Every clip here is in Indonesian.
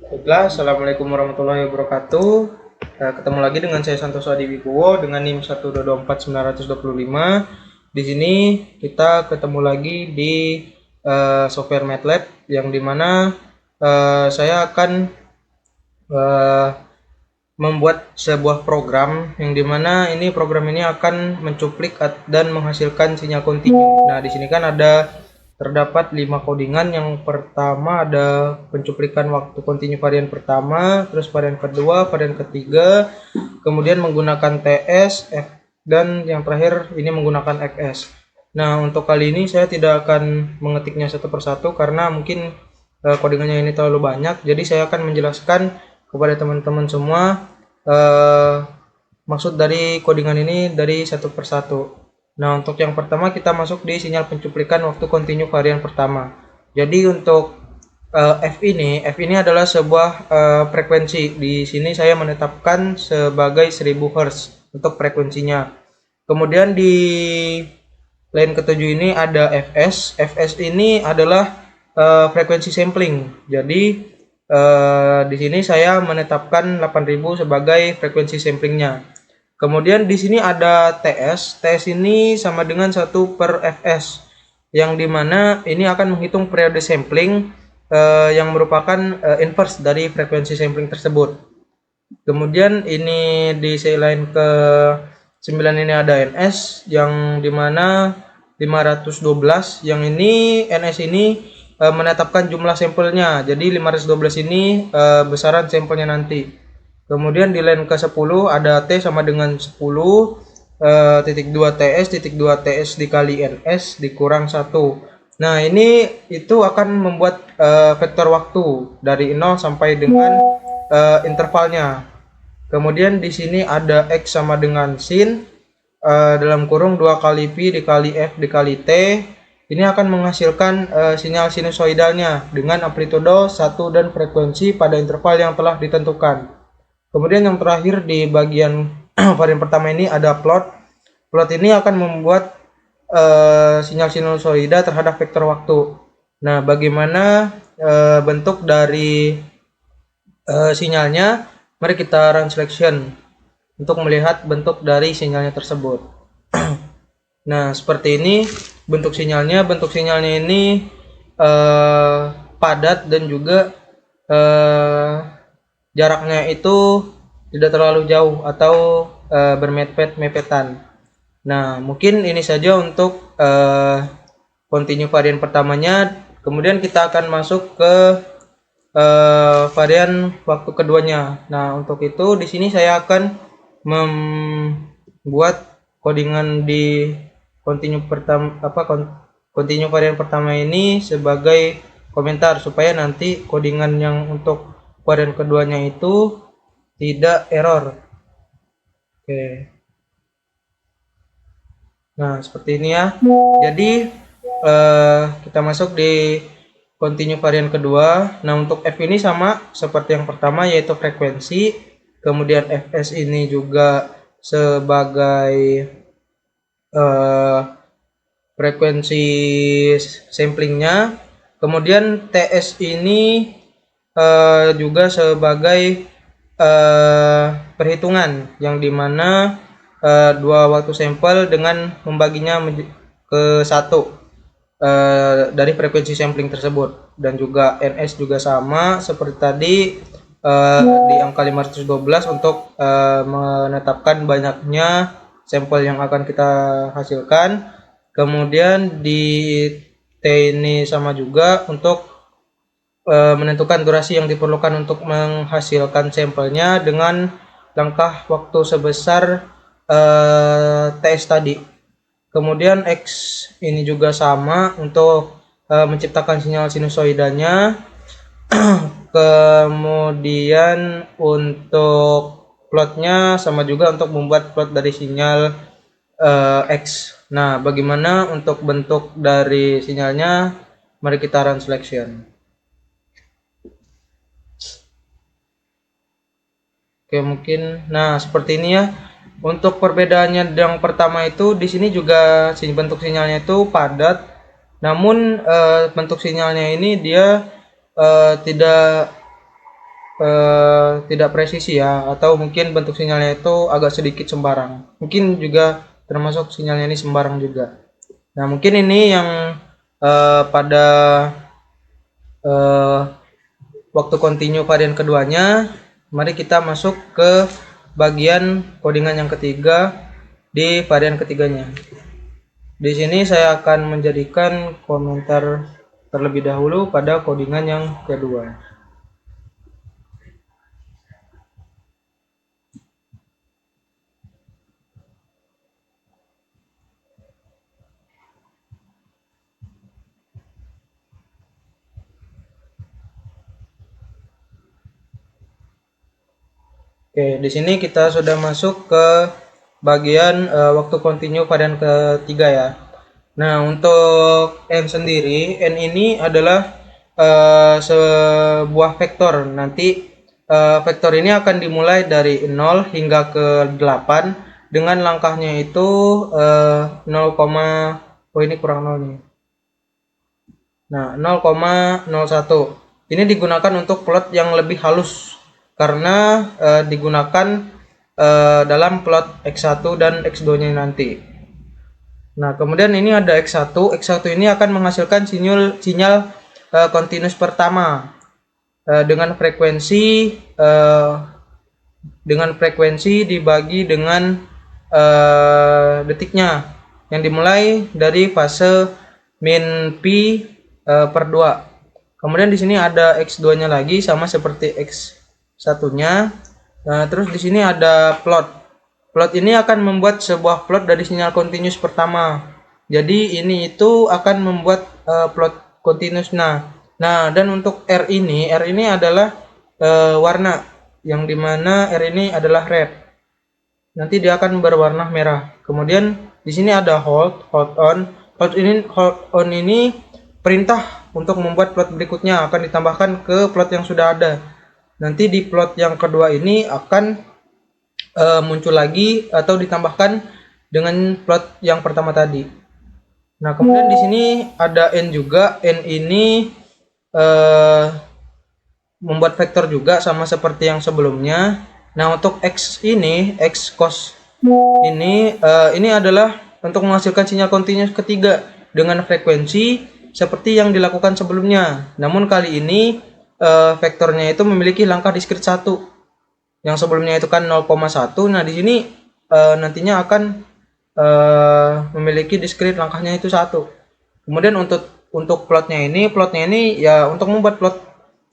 Baiklah, Assalamualaikum warahmatullahi wabarakatuh. Ketemu lagi dengan saya Santoso Adi Wibowo dengan NIM 1224925. Di sini kita ketemu lagi di software MATLAB yang dimana saya akan uh, membuat sebuah program yang dimana program ini akan mencuplik dan menghasilkan sinyal kontinu. Nah, di sini kan terdapat 5 codingan. Yang pertama ada pencuplikan waktu kontinu varian pertama, terus varian kedua, varian ketiga, kemudian menggunakan TS, dan yang terakhir ini menggunakan XS. Nah, untuk kali ini saya tidak akan mengetiknya satu persatu karena mungkin codingannya ini terlalu banyak. Jadi saya akan menjelaskan kepada teman-teman semua maksud dari codingan ini dari satu persatu. Nah, untuk yang pertama kita masuk di sinyal pencuplikan waktu kontinu varian pertama. Jadi untuk F ini adalah sebuah frekuensi. Di sini saya menetapkan sebagai 1000 Hz untuk frekuensinya. Kemudian di line ketujuh ini ada Fs. Fs ini adalah frekuensi sampling. Jadi di sini saya menetapkan 8000 sebagai frekuensi samplingnya. Kemudian di sini ada TS. TS ini sama dengan 1/Fs, yang dimana ini akan menghitung periode sampling yang merupakan inverse dari frekuensi sampling tersebut. Kemudian ini di line ke 9 ini ada NS, yang dimana 512, yang ini NS ini menetapkan jumlah sampelnya. Jadi 512 ini besaran sampelnya nanti. Kemudian di line ke-10 ada T sama dengan 10 titik 2 TS titik 2 TS dikali NS dikurang 1. Nah, itu akan membuat vektor waktu dari 0 sampai dengan intervalnya. Kemudian di sini ada X sama dengan sin dalam kurung 2 kali Pi dikali F dikali T. Ini akan menghasilkan sinyal sinusoidalnya dengan amplitudo 1 dan frekuensi pada interval yang telah ditentukan. Kemudian yang terakhir di bagian varian pertama ini ada plot. Plot ini akan membuat sinyal sinusoida terhadap vektor waktu. Nah, bagaimana bentuk dari sinyalnya? Mari kita run selection untuk melihat bentuk dari sinyalnya tersebut. Nah, seperti ini bentuk sinyalnya. Bentuk sinyalnya ini padat dan juga jaraknya itu tidak terlalu jauh atau bermepet-mepetan. Nah, mungkin ini saja untuk continue varian pertamanya. Kemudian kita akan masuk ke varian waktu keduanya. Nah, untuk itu di sini saya akan membuat codingan di continue varian pertama ini sebagai komentar supaya nanti codingan yang untuk varian keduanya itu tidak error. Oke. Nah, seperti ini ya. Jadi kita masuk di continue varian kedua. Nah, untuk F ini sama seperti yang pertama, yaitu frekuensi. Kemudian Fs ini juga sebagai frekuensi samplingnya. Kemudian TS ini juga sebagai perhitungan, yang dimana dua waktu sampel dengan membaginya ke satu dari frekuensi sampling tersebut. Dan juga NS juga sama seperti tadi di angka 512 untuk menetapkan banyaknya sampel yang akan kita hasilkan. Kemudian di T ini sama juga untuk menentukan durasi yang diperlukan untuk menghasilkan sampelnya dengan langkah waktu sebesar TS tadi. Kemudian X ini juga sama untuk menciptakan sinyal sinusoidanya. Kemudian untuk plotnya sama juga untuk membuat plot dari sinyal X. Nah, bagaimana untuk bentuk dari sinyalnya? Mari kita run selection. Oke, mungkin nah seperti ini ya. Untuk perbedaannya yang pertama itu di sini juga bentuk sinyalnya itu padat. Namun bentuk sinyalnya ini dia tidak tidak presisi ya, atau mungkin bentuk sinyalnya itu agak sedikit sembarang. Mungkin juga termasuk sinyalnya ini sembarang juga. Nah, mungkin ini yang pada eh, waktu continue varian keduanya. Mari kita masuk ke bagian codingan yang ketiga di varian ketiganya. Di sini saya akan menjadikan komentar terlebih dahulu pada codingan yang kedua. Oke, di sini kita sudah masuk ke bagian waktu continue varian ketiga ya. Nah, untuk n sendiri, n ini adalah sebuah vektor. Nanti vektor ini akan dimulai dari 0 hingga ke 8 dengan langkahnya itu 0, oh ini kurang 0 nih. Nah, 0,01. Ini digunakan untuk plot yang lebih halus karena digunakan dalam plot X1 dan X2-nya nanti. Nah, kemudian ini ada X1. X1 ini akan menghasilkan sinyal continuous pertama dengan frekuensi dibagi dengan detiknya yang dimulai dari fase min pi per 2. Kemudian di sini ada X2-nya lagi sama seperti X1-nya. Nah, terus di sini ada plot. Plot ini akan membuat sebuah plot dari sinyal continuous pertama. Jadi ini itu akan membuat plot continuous. Nah, dan untuk R ini adalah warna yang dimana R ini adalah red. Nanti dia akan berwarna merah. Kemudian di sini ada hold on. Hold on ini perintah untuk membuat plot berikutnya akan ditambahkan ke plot yang sudah ada. Nanti di plot yang kedua ini akan muncul lagi atau ditambahkan dengan plot yang pertama tadi. Nah, kemudian di sini ada n juga. N ini membuat vektor juga sama seperti yang sebelumnya. Nah, untuk x ini, x cos ini adalah untuk menghasilkan sinyal continuous ketiga dengan frekuensi seperti yang dilakukan sebelumnya. Namun kali ini vektornya itu memiliki langkah diskrit 1. Yang sebelumnya itu kan 0,1. Nah, di sini nantinya akan memiliki diskrit langkahnya itu 1. Kemudian untuk plotnya ini ya untuk membuat plot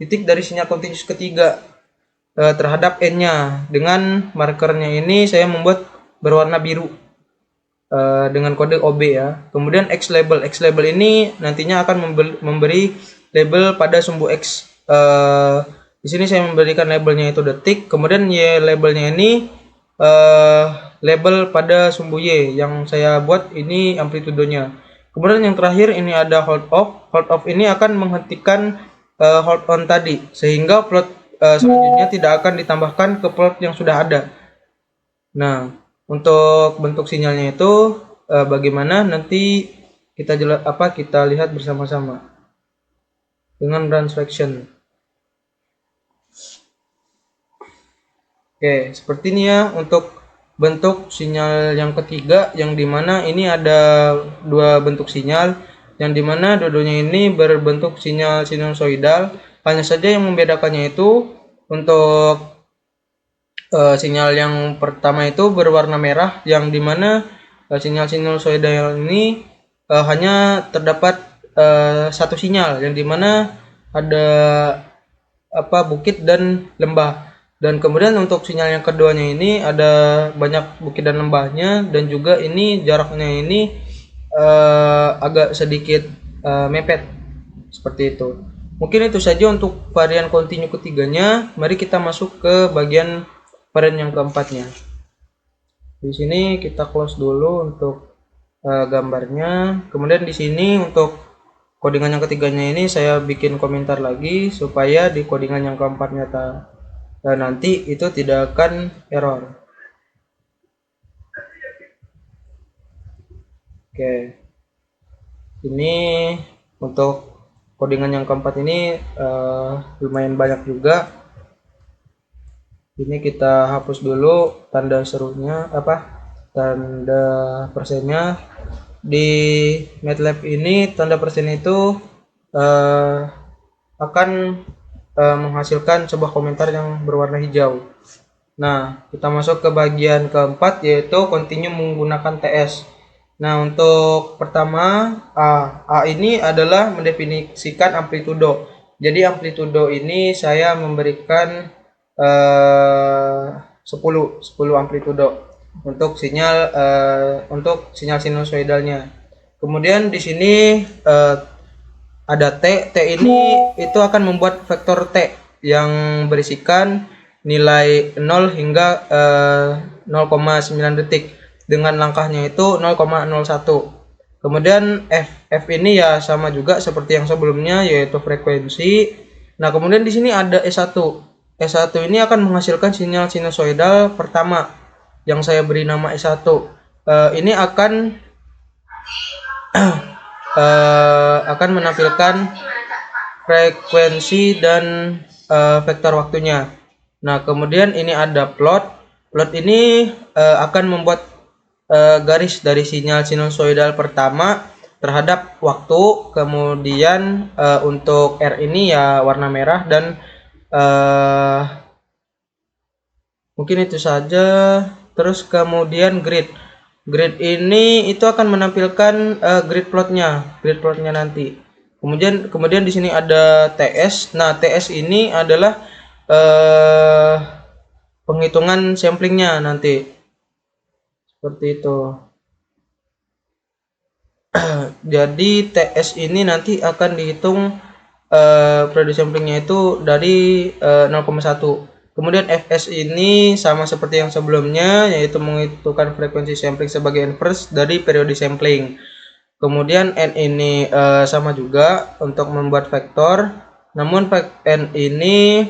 titik dari sinyal continuous ketiga terhadap n-nya. Dengan markernya ini saya membuat berwarna biru dengan kode OB ya. Kemudian X label ini nantinya akan memberi label pada sumbu X. Di sini saya memberikan labelnya itu detik. Kemudian Y labelnya ini label pada sumbu Y yang saya buat ini amplitudenya. Kemudian yang terakhir ini ada hold off. Hold off ini akan menghentikan hold on tadi, sehingga plot selanjutnya tidak akan ditambahkan ke plot yang sudah ada. Nah, untuk bentuk sinyalnya itu bagaimana nanti kita lihat bersama-sama dengan branch selection. Oke, seperti ini ya untuk bentuk sinyal yang ketiga, yang dimana ini ada dua bentuk sinyal, yang dimana dua-duanya ini berbentuk sinyal sinusoidal. Hanya saja yang membedakannya itu untuk sinyal yang pertama itu berwarna merah, yang dimana sinyal sinusoidal ini hanya terdapat satu sinyal, yang dimana ada bukit dan lembah. Dan kemudian untuk sinyal yang keduanya ini ada banyak bukit dan lembahnya, dan juga ini jaraknya ini agak sedikit mepet seperti itu. Mungkin itu saja untuk varian continue ketiganya. Mari kita masuk ke bagian varian yang keempatnya. Di sini kita close dulu untuk gambarnya. Kemudian di sini untuk codingan yang ketiganya ini saya bikin komentar lagi supaya di codingan yang keempatnya nanti itu tidak akan error. Oke, ini untuk codingan yang keempat ini lumayan banyak juga. Ini kita hapus dulu tanda serunya, tanda persennya. Di MATLAB ini tanda persen itu eh, akan menghasilkan sebuah komentar yang berwarna hijau. Nah, kita masuk ke bagian keempat, yaitu continue menggunakan TS. Nah, untuk pertama, A ini adalah mendefinisikan amplitudo. Jadi amplitudo ini saya memberikan 10 amplitudo untuk sinyal sinusoidalnya. Kemudian di sini ada T. T ini itu akan membuat vektor T yang berisikan nilai 0 hingga 0,9 detik dengan langkahnya itu 0,01. Kemudian F. F ini ya sama juga seperti yang sebelumnya, yaitu frekuensi. Nah, kemudian di sini ada S1. S1 ini akan menghasilkan sinyal sinusoidal pertama yang saya beri nama S1. Ini akan menampilkan frekuensi dan vektor waktunya. Nah, kemudian ini ada plot. Plot ini akan membuat garis dari sinyal sinusoidal pertama terhadap waktu. Kemudian untuk R ini ya warna merah, dan mungkin itu saja. Terus kemudian grid. Grid ini itu akan menampilkan grid plotnya nanti. Kemudian di sini ada TS. Nah, TS ini adalah penghitungan samplingnya nanti. Seperti itu. Jadi TS ini nanti akan dihitung periode samplingnya itu dari 0,1. Kemudian Fs ini sama seperti yang sebelumnya, yaitu menghitungkan frekuensi sampling sebagai inverse dari periode sampling. Kemudian N ini sama juga untuk membuat vektor, namun N ini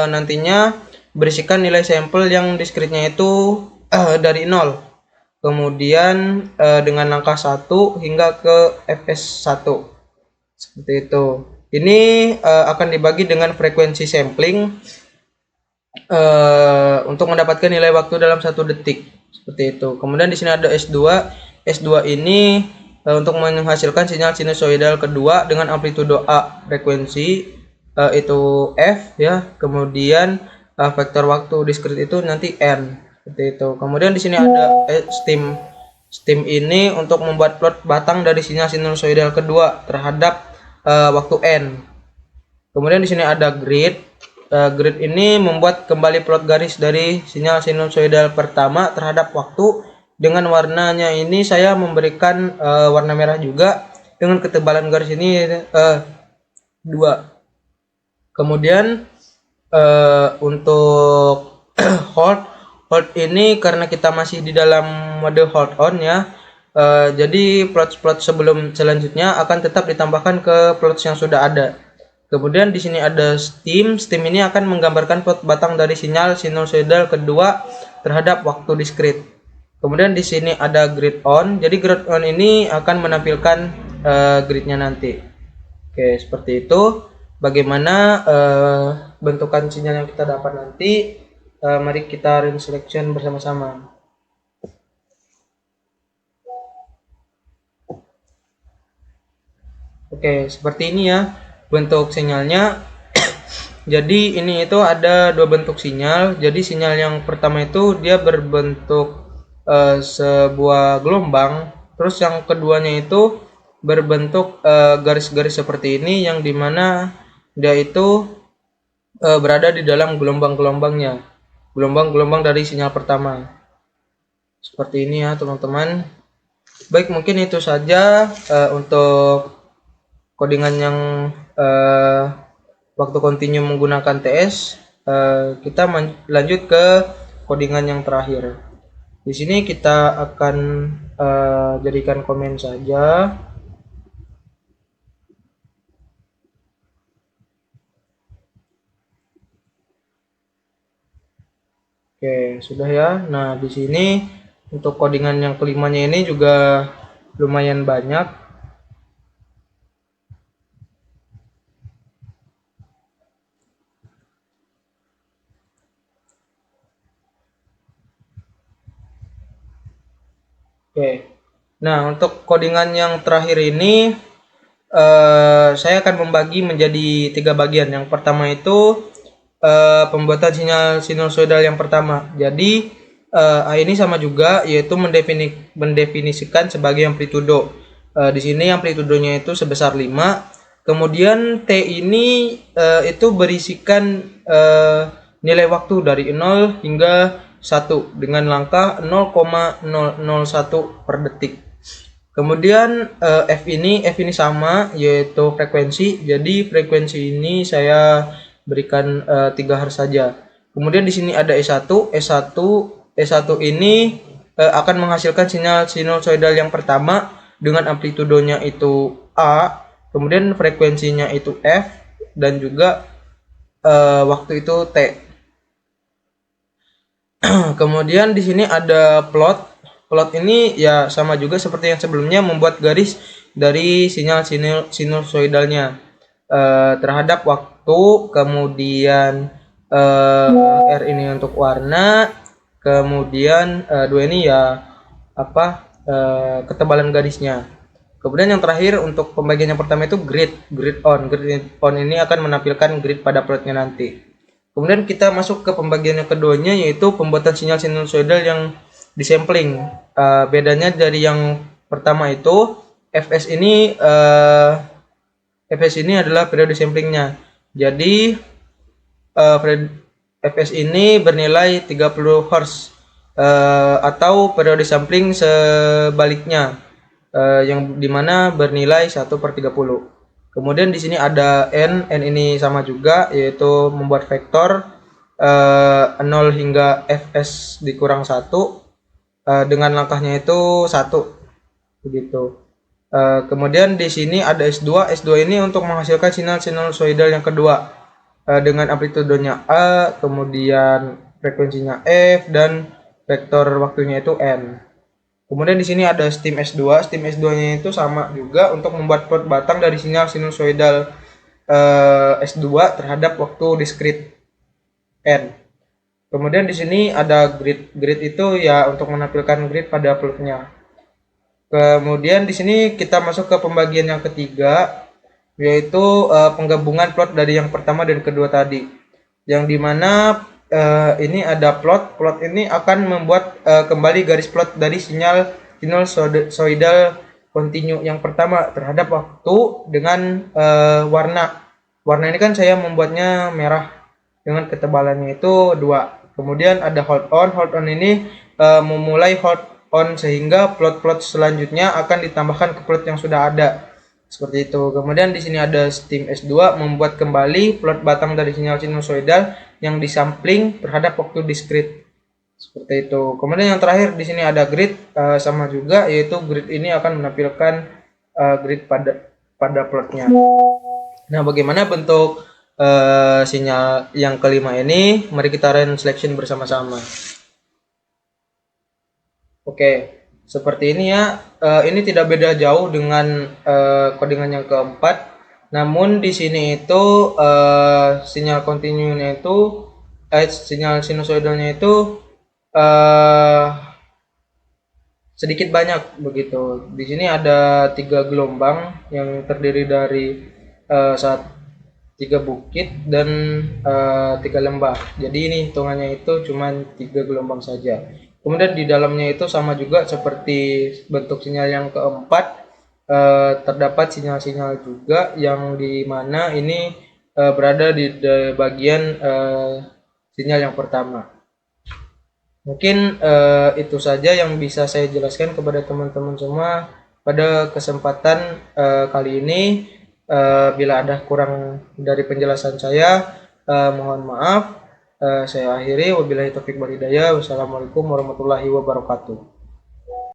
nantinya berisikan nilai sampel yang diskritnya itu dari 0. Kemudian dengan langkah 1 hingga ke Fs1. Seperti itu. Ini akan dibagi dengan frekuensi sampling untuk mendapatkan nilai waktu dalam 1 detik. Seperti itu. Kemudian di sini ada S2. S2 ini untuk menghasilkan sinyal sinusoidal kedua dengan amplitudo A, frekuensi itu F ya. Kemudian vektor waktu diskrit itu nanti N. Seperti itu. Kemudian di sini ada stem. Stem ini untuk membuat plot batang dari sinyal sinusoidal kedua terhadap waktu N. Kemudian di sini ada grid. Grid ini membuat kembali plot garis dari sinyal sinusoidal pertama terhadap waktu. Dengan warnanya ini saya memberikan warna merah juga dengan ketebalan garis ini 2. Kemudian untuk hold ini karena kita masih di dalam mode hold on ya. Jadi plot sebelum selanjutnya akan tetap ditambahkan ke plot yang sudah ada. Kemudian di sini ada stem. Stem ini akan menggambarkan plot batang dari sinyal sinusoidal kedua terhadap waktu diskrit. Kemudian di sini ada grid on. Jadi grid on ini akan menampilkan gridnya nanti. Oke, seperti itu. Bagaimana bentukan sinyal yang kita dapat nanti? Mari kita run selection bersama-sama. Oke, seperti ini ya bentuk sinyalnya. Jadi ini itu ada 2 bentuk sinyal. Jadi sinyal yang pertama itu dia berbentuk sebuah gelombang. Terus yang keduanya itu berbentuk garis-garis seperti ini, yang dimana dia itu berada di dalam gelombang-gelombangnya. Gelombang-gelombang dari sinyal pertama. Seperti ini ya teman-teman. Baik, mungkin itu saja untuk codingan yang waktu continue menggunakan TS. Kita lanjut ke codingan yang terakhir. Di sini kita akan jadikan komen saja. Oke, sudah ya. Nah, di sini untuk codingan yang kelimanya ini juga lumayan banyak. Oke. Nah, untuk codingan yang terakhir ini saya akan membagi menjadi 3 bagian. Yang pertama itu pembuatan sinyal sinusoidal yang pertama. Jadi ini sama juga, yaitu mendefinisikan sebagai amplitudo. Di sini amplitudonya itu sebesar 5. Kemudian T ini itu berisikan nilai waktu dari 0 hingga 1 dengan langkah 0,001 per detik. Kemudian F ini sama, yaitu frekuensi. Jadi frekuensi ini saya berikan 3 Hz saja. Kemudian di sini ada S1. S1 ini akan menghasilkan sinyal sinusoidal yang pertama dengan amplitudonya itu A, kemudian frekuensinya itu F, dan juga waktu itu T. Kemudian di sini ada plot. Plot ini ya sama juga seperti yang sebelumnya, membuat garis dari sinyal sinusoidalnya terhadap waktu, kemudian R ini untuk warna, kemudian 2 ini ya ketebalan garisnya. Kemudian yang terakhir untuk pembagian yang pertama itu grid on. Grid on ini akan menampilkan grid pada plotnya nanti. Kemudian kita masuk ke pembagian yang keduanya, yaitu pembuatan sinyal sinusoidal yang disampling. Bedanya dari yang pertama itu Fs ini adalah periode samplingnya. Jadi Fs ini bernilai 30 Hz atau periode sampling sebaliknya yang dimana bernilai 1/30. Kemudian di sini ada n ini sama juga, yaitu membuat vektor 0 hingga Fs dikurang 1 dengan langkahnya itu 1 begitu. Kemudian di sini ada S2. S2 ini untuk menghasilkan sinyal sinusoidal yang kedua dengan amplitudonya A, kemudian frekuensinya F, dan vektor waktunya itu N. Kemudian di sini ada stim S2. Stim S2-nya itu sama juga untuk membuat plot batang dari sinyal sinusoidal S2 terhadap waktu diskrit N. Kemudian di sini ada grid. Grid itu ya untuk menampilkan grid pada plotnya. Kemudian di sini kita masuk ke pembagian yang ketiga, yaitu penggabungan plot dari yang pertama dan kedua tadi. Yang dimana ini ada plot. Plot ini akan membuat kembali garis plot dari sinyal sinusoidal kontinu yang pertama terhadap waktu dengan warna. Warna ini kan saya membuatnya merah dengan ketebalannya itu 2. Kemudian ada hold on. Hold on ini memulai hold on sehingga plot-plot selanjutnya akan ditambahkan ke plot yang sudah ada. Seperti itu. Kemudian di sini ada stim S2 membuat kembali plot batang dari sinyal sinusoidal yang disampling terhadap waktu diskrit. Seperti itu. Kemudian yang terakhir di sini ada grid, sama juga, yaitu grid ini akan menampilkan grid pada plotnya. Nah, bagaimana bentuk sinyal yang kelima ini? Mari kita run selection bersama-sama. Oke. Seperti ini ya, ini tidak beda jauh dengan codingan yang keempat. Namun di sini itu sinyal kontinunya itu sinyal sinusoidalnya itu sedikit banyak begitu. Di sini ada 3 gelombang yang terdiri dari 3 bukit dan 3 lembah. Jadi ini hitungannya itu cuma 3 gelombang saja. Kemudian di dalamnya itu sama juga seperti bentuk sinyal yang keempat, terdapat sinyal-sinyal juga yang dimana ini berada di bagian sinyal yang pertama. Mungkin itu saja yang bisa saya jelaskan kepada teman-teman semua pada kesempatan kali ini. Bila ada kurang dari penjelasan saya, mohon maaf. Saya akhiri, wabillahi taufiq wal hidayah. Wassalamualaikum warahmatullahi wabarakatuh.